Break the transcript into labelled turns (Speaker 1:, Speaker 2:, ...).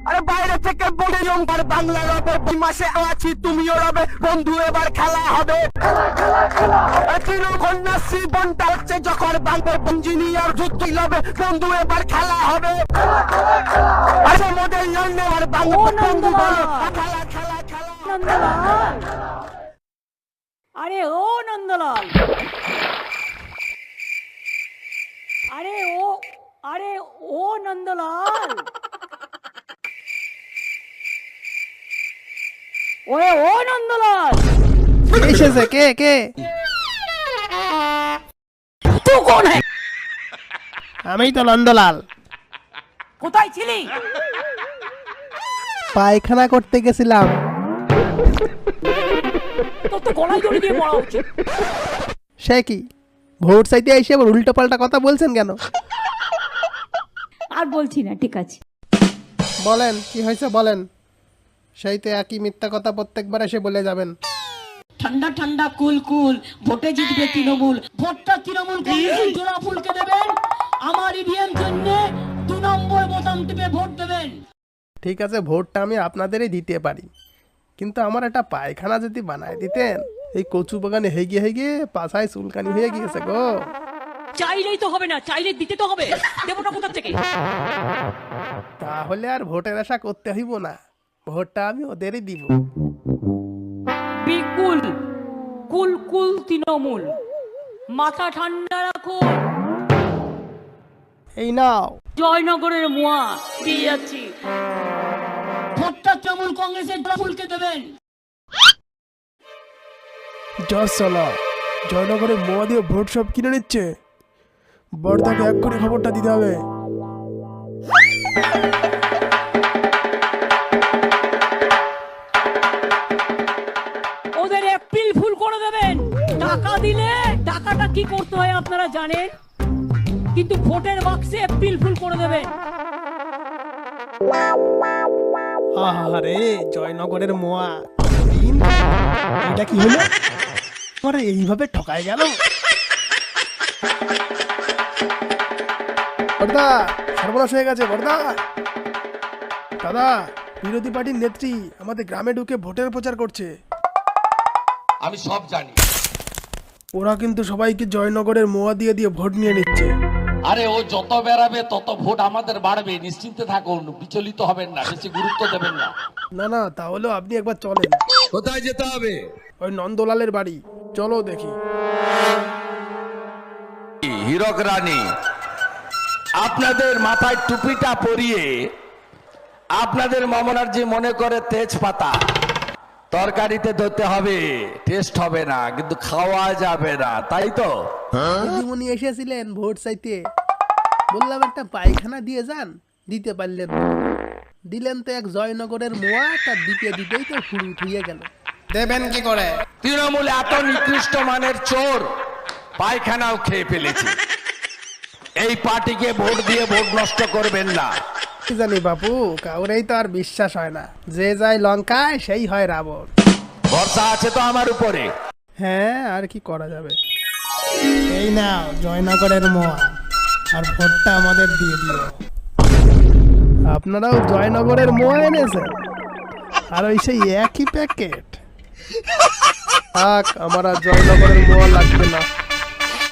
Speaker 1: আরে বাইরে থেকে বলে নম্বর বাংলা রবে, মাসে আছি তুমিও রবে, বন্ধু এবার খেলা হবে। কন্যাশ্রী বনটা হচ্ছে যখন বাংলার ইঞ্জিনিয়ার যুদ্ধ লবে, বন্ধু এবার খেলা হবে। আরে মোদের নেওয়ার বাংলা বন্ধু বলে খেলা খেলা খেলা।
Speaker 2: নন্দলাল, আরে ও নন্দলাল, আরে ও নন্দলাল, ওরে ও নন্দলাল,
Speaker 3: এসেছে কে কে?
Speaker 2: তুই কোন হ্যাঁ?
Speaker 3: আমি তো নন্দলাল।
Speaker 2: কোথায় ছিলি?
Speaker 3: পায়খানা করতে গেছিলাম।
Speaker 2: তোর তো গলায় দড়ি দিয়ে পড়া উচিত।
Speaker 3: সে কি ভোট চাইতে এসে আবার উল্টো পাল্টা কথা বলছেন কেন?
Speaker 2: আর বলছি না, ঠিক আছে।
Speaker 3: বলেন কি হয়েছে বলেন। সেই তো একই মিথ্যা কথা প্রত্যেকবার এসে বলে যাবেন।
Speaker 4: ঠান্ডা ঠান্ডা কুল কুল, ভোটে জিতবে তৃণমূল। ভোটটা তৃণমূল কংগ্রেসের জোড়া ফুলকে দেবেন। আমার ইভিএম জন্য 2 নম্বর বোতাম টিপে ভোট দেবেন।
Speaker 3: ঠিক আছে, ভোটটা আমি আপনাদেরই দিতে পারি, কিন্তু আমার একটা পায়খানা যদি বানায় দিতেন। এই কচু বাগানে হেগিয়ে হেগিয়ে পাছায় চুলকানি হয়ে গিয়েছে গো।
Speaker 4: চাইলেই তো হবে না, চাইলে দিতে তো হবে। দেবটা কোথা থেকে?
Speaker 3: তাহলে আর ভোটের আশা করতে হইব না, ভোটটা আমি ওদেরই দিব।
Speaker 2: বিকুল কুল কুল তৃণমূল, মাথা ঠান্ডা রাখো।
Speaker 3: এই নাও।
Speaker 2: জয়নগরের মোয়া দিয়ে যাচ্ছি।
Speaker 4: ভোটটা তৃণমূল কংগ্রেসের জোড়া ফুলকে দেবেন।
Speaker 3: চলো জয়নগরে মোয়া দিয়ে ভোট সব কিনে নিচ্ছে। বর্দাকে এক করে খবরটা দিতে হবে।
Speaker 2: ওদের এপ্রিল ফুল করে দেবেন। টাকা দিলে টাকাটা কি করতে হয় আপনারা জানেন, কিন্তু ভোটের বাক্সে এপ্রিল ফুল করে দেবেন।
Speaker 3: আরে জয়নগরের মোয়া, এটা কি হলো? আরে এইভাবে ঠকায় গেল। বর্দা সর্বনাশ হয়ে গেছে। বর্দা দাদা, বিরোধী পার্টির নেত্রী আমাদের গ্রামে ঢুকে ভোটের প্রচার করছে।
Speaker 5: আমি সব জানি।
Speaker 3: ওরা কিন্তু সবাইকে জয়নগরের মোয়া দিয়ে দিয়ে ভোট নিয়ে নিচ্ছে।
Speaker 5: আরে ও যত বেড়াবে তত ভোট আমাদের বাড়বে, নিশ্চিন্তে থাকুন, বিচলিত হবেন না, বেশি গুরুত্ব দেবেন না।
Speaker 3: না না, তাহলেও আপনি একবার চলেন।
Speaker 5: কোথায় যেতে হবে?
Speaker 3: ওই নন্দলালের বাড়ি চলো দেখি।
Speaker 5: হীরক রানী, আপনাদের মাথায় টুপিটা পরিয়ে আপনাদের মামনার যে মনে করে তেজপাতা তরকারিতে ধরতে হবে, টেস্ট হবে না, কিন্তু খাওয়া যাবে না, তাই তো?
Speaker 3: দিদিমণি এসেছিলেন ভোট চাইতে, বললাম একটা পায়খানা দিয়ে যান, দিতে পারলেন না। দিলেন তো এক জয়নগরের মোয়া, তার দিতে দিতেই তো ফুল উঠিয়ে গেল। দেবেন কি করে?
Speaker 5: তৃণমূল এত নিকৃষ্ট মানের চোর, পায়খানাও খেয়ে ফেলেছে। এই পার্টিকে ভোট দিয়ে ভোট নষ্ট করবেন না।
Speaker 3: কি জানি বাপু, কাউরেই তো আর বিশ্বাস হয় না। যে যায় লঙ্কায় সেই হয় রাবণ।
Speaker 5: ভরসা আছে তো আমার উপরে?
Speaker 3: হ্যাঁ, আর কি করা যাবে। এই নাও জয়নগরের মোয়া, আর ভোটটা আমাদের দিয়ে দিও। আপনারাও জয়নগরের মোয়া এনেছেন, আর ওই সেই একই প্যাকেট। থাক, আমার আর জয়নগরের মোয়া লাগবে না।